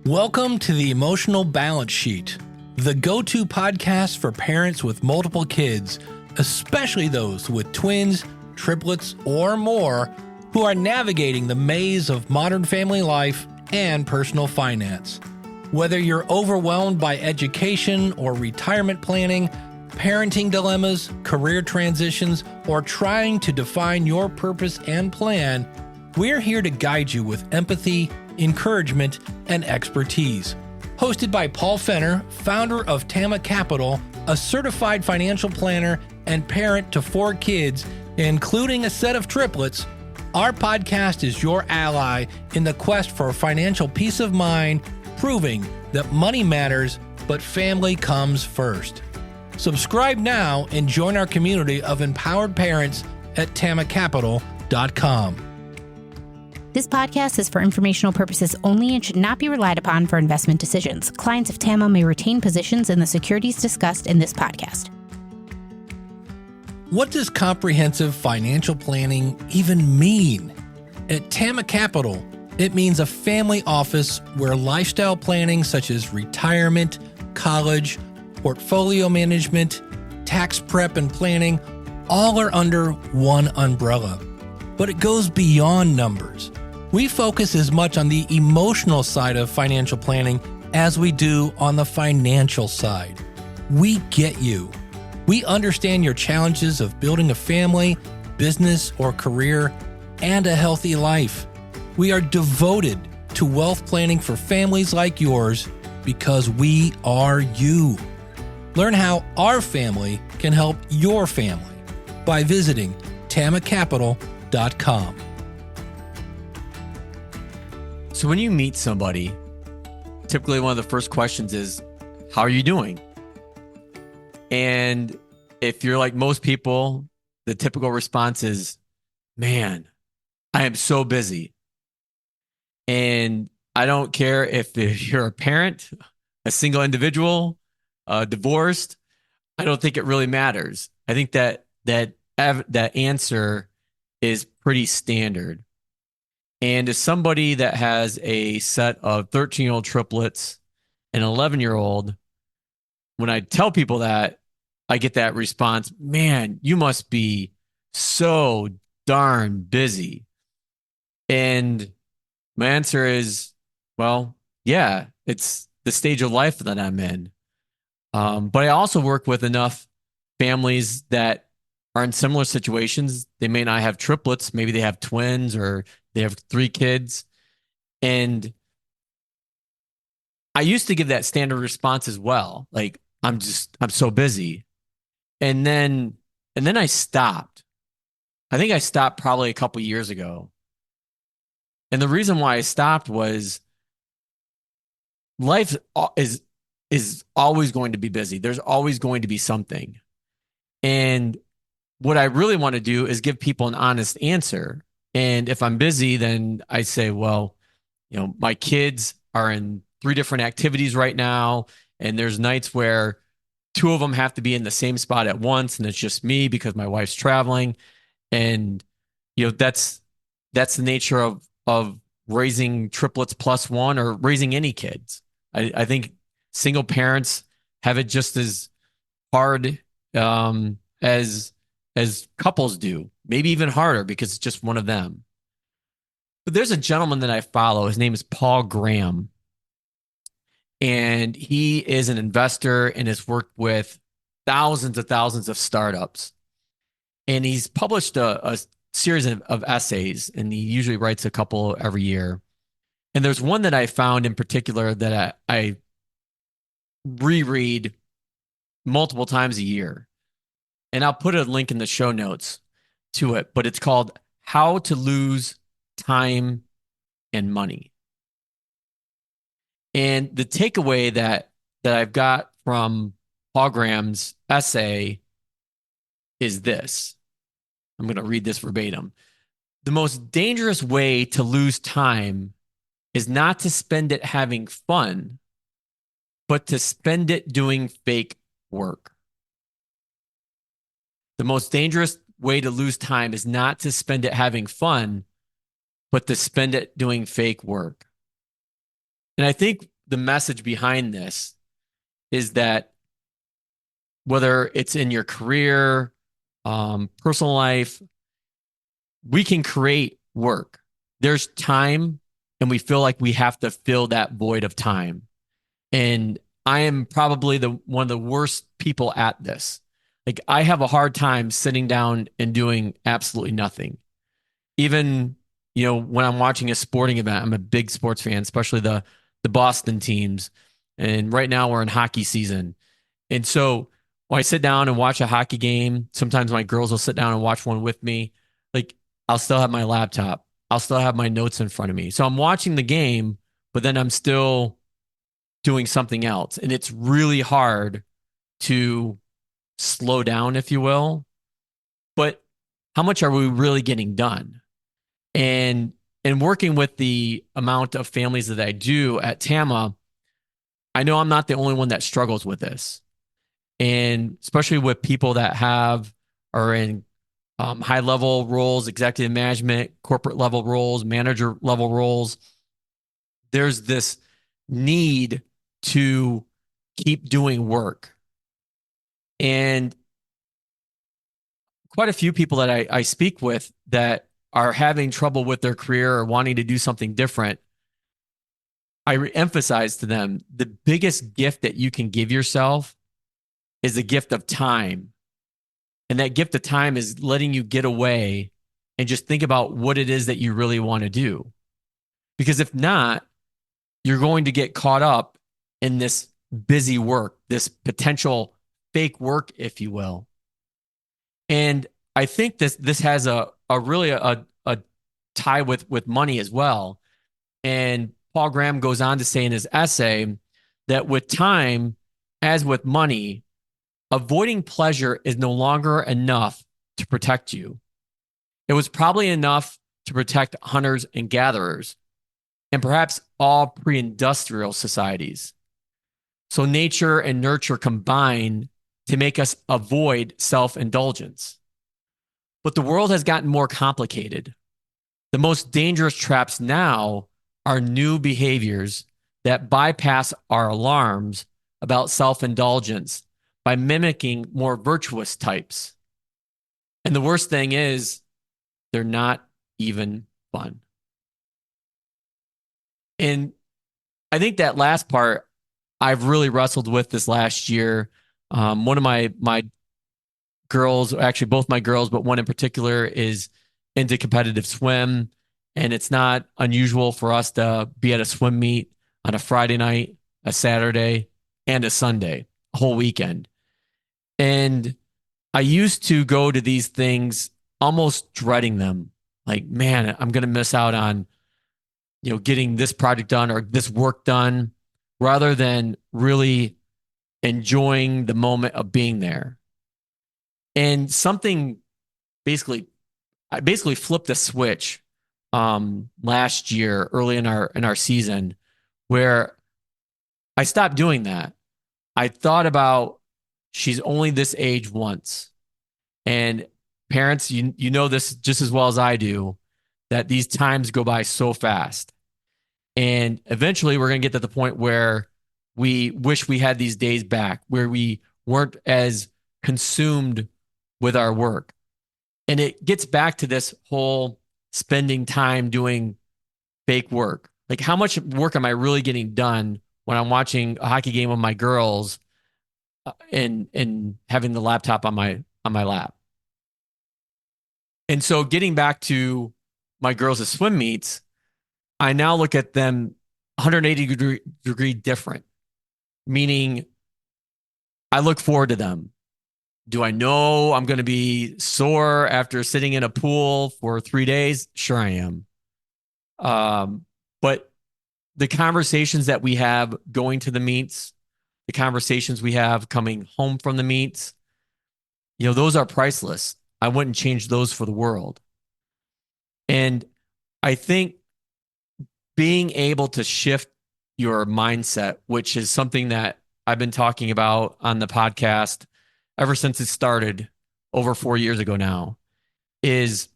Welcome to the Emotional Balance Sheet, the go-to podcast for parents with multiple kids, especially those with twins, triplets, or more, who are navigating the maze of modern family life and personal finance. Whether you're overwhelmed by education or retirement planning, parenting dilemmas, career transitions, or trying to define your purpose and plan, we're here to guide you with empathy, encouragement, and expertise. Hosted by Paul Fenner, founder of Tama Capital, a certified financial planner and parent to 4 kids, including a set of triplets, our podcast is your ally in the quest for financial peace of mind, proving that money matters, but family comes first. Subscribe now and join our community of empowered parents at tamacapital.com. This podcast is for informational purposes only and should not be relied upon for investment decisions. Clients of TAMA may retain positions in the securities discussed in this podcast. What does comprehensive financial planning even mean? At Tama Capital, it means a family office where lifestyle planning such as retirement, college, portfolio management, tax prep, and planning all are under one umbrella. But it goes beyond numbers. We focus as much on the emotional side of financial planning as we do on the financial side. We get you. We understand your challenges of building a family, business, or career, and a healthy life. We are devoted to wealth planning for families like yours because we are you. Learn how our family can help your family by visiting tamacapital.com. So when you meet somebody, typically one of the first questions is, how are you doing? And if you're like most people, the typical response is, man, I am so busy. And I don't care if you're a parent, a single individual, divorced. I don't think it really matters. I think that answer is pretty standard. And as somebody that has a set of 13-year-old triplets and 11-year-old, when I tell people that, I get that response, man, you must be so darn busy. And my answer is, well, yeah, it's the stage of life that I'm in. But I also work with enough families that are in similar situations. They may not have triplets. Maybe they have twins or they have 3 kids. And I used to give that standard response as well. Like, I'm so busy. And then I stopped. I think I stopped probably a couple years ago. And the reason why I stopped was life is always going to be busy. There's always going to be something. And what I really want to do is give people an honest answer. And if I'm busy, then I say, well, my kids are in 3 different activities right now. And there's nights where 2 of them have to be in the same spot at once. And it's just me because my wife's traveling. And, that's the nature of raising triplets plus 1 or raising any kids. I think single parents have it just as hard as couples do, maybe even harder because it's just one of them. But there's a gentleman that I follow. His name is Paul Graham. And he is an investor and has worked with thousands of startups. And he's published a series of essays, and he usually writes a couple every year. And there's one that I found in particular that I reread multiple times a year. And I'll put a link in the show notes to it, but it's called How to Lose Time and Money. And the takeaway that I've got from Paul Graham's essay is this. I'm going to read this verbatim. The most dangerous way to lose time is not to spend it having fun, but to spend it doing fake work. The most dangerous way to lose time is not to spend it having fun, but to spend it doing fake work. And I think the message behind this is that whether it's in your career, personal life, we can create work. There's time, and we feel like we have to fill that void of time. And I am probably one of the worst people at this. Like, I have a hard time sitting down and doing absolutely nothing. Even, when I'm watching a sporting event, I'm a big sports fan, especially the Boston teams. And right now we're in hockey season. And so when I sit down and watch a hockey game, sometimes my girls will sit down and watch one with me. Like, I'll still have my laptop. I'll still have my notes in front of me. So I'm watching the game, but then I'm still doing something else. And it's really hard to slow down, if you will. But how much are we really getting done? And working with the amount of families that I do at TAMA, I know I'm not the only one that struggles with this. And especially with people that are in high level roles, executive management, corporate level roles, manager level roles, there's this need to keep doing work. And quite a few people that I speak with that are having trouble with their career or wanting to do something different, I emphasize to them the biggest gift that you can give yourself is the gift of time. And that gift of time is letting you get away and just think about what it is that you really want to do. Because if not, you're going to get caught up in this busy work, this potential fake work, if you will. And I think this has a really a tie with money as well. And Paul Graham goes on to say in his essay that with time, as with money, avoiding pleasure is no longer enough to protect you. It was probably enough to protect hunters and gatherers, and perhaps all pre-industrial societies. So nature and nurture combine to make us avoid self-indulgence. But the world has gotten more complicated. The most dangerous traps now are new behaviors that bypass our alarms about self-indulgence by mimicking more virtuous types. And the worst thing is, they're not even fun. And I think that last part I've really wrestled with this last year. One of my girls, actually both my girls, but one in particular is into competitive swim. And it's not unusual for us to be at a swim meet on a Friday night, a Saturday, and a Sunday, a whole weekend. And I used to go to these things almost dreading them. Like, man, I'm going to miss out on, getting this project done or this work done, rather than really enjoying the moment of being there. And something I basically flipped a switch last year, early in our season, where I stopped doing that. I thought about, she's only this age once. And parents, you know this just as well as I do, that these times go by so fast. And eventually we're going to get to the point where we wish we had these days back, where we weren't as consumed with our work. And it gets back to this whole spending time doing fake work. Like, how much work am I really getting done when I'm watching a hockey game with my girls and having the laptop on my lap? And so getting back to my girls' swim meets, I now look at them 180 degree different, meaning I look forward to them. Do I know I'm going to be sore after sitting in a pool for 3 days? Sure, I am. But the conversations that we have going to the meets, the conversations we have coming home from the meets, those are priceless. I wouldn't change those for the world. And I think being able to shift your mindset, which is something that I've been talking about on the podcast ever since it started over 4 years ago now, is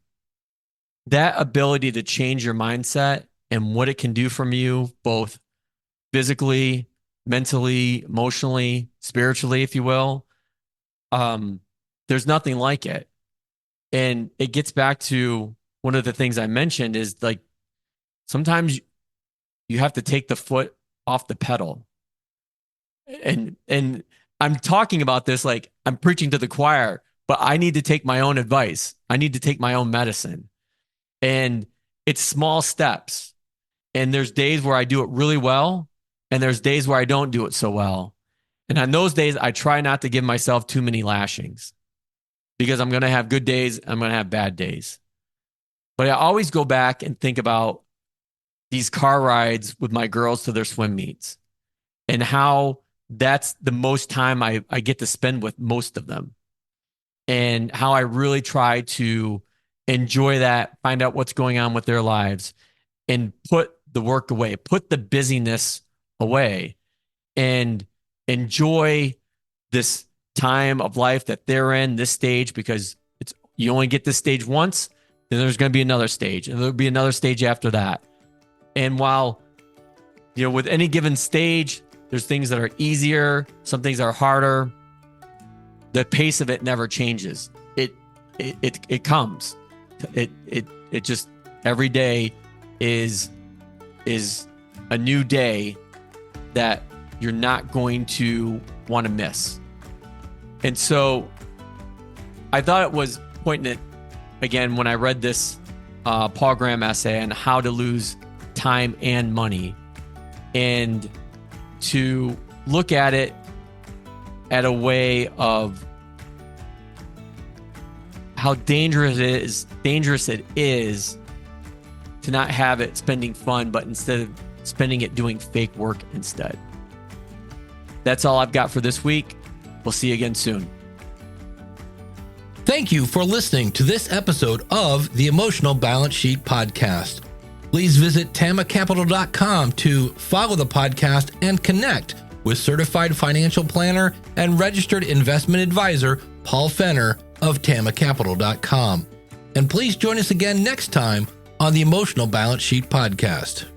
that ability to change your mindset and what it can do from you, both physically, mentally, emotionally, spiritually, if you will. There's nothing like it. And it gets back to one of the things I mentioned is like sometimes you have to take the foot off the pedal. And I'm talking about this like I'm preaching to the choir, but I need to take my own advice. I need to take my own medicine. And it's small steps. And there's days where I do it really well, and there's days where I don't do it so well. And on those days, I try not to give myself too many lashings because I'm going to have good days, I'm going to have bad days. But I always go back and think about these car rides with my girls to their swim meets and how that's the most time I get to spend with most of them, and how I really try to enjoy that, find out what's going on with their lives, and put the work away, put the busyness away, and enjoy this time of life that they're in, this stage, because you only get this stage once, then there's going to be another stage, and there'll be another stage after that. And while, with any given stage, there's things that are easier, some things are harder, the pace of it never changes. It comes. It just every day is a new day that you're not going to want to miss. And so I thought it was poignant, again, when I read this Paul Graham essay on how to lose time and money, and to look at it at a way of how dangerous it is to not have it spending fun, but instead of spending it doing fake work instead. That's all I've got for this week. We'll see you again soon. Thank you for listening to this episode of the Emotional Balance Sheet Podcast. Please visit tamacapital.com to follow the podcast and connect with certified financial planner and registered investment advisor Paul Fenner of tamacapital.com. And please join us again next time on the Emotional Balance Sheet Podcast.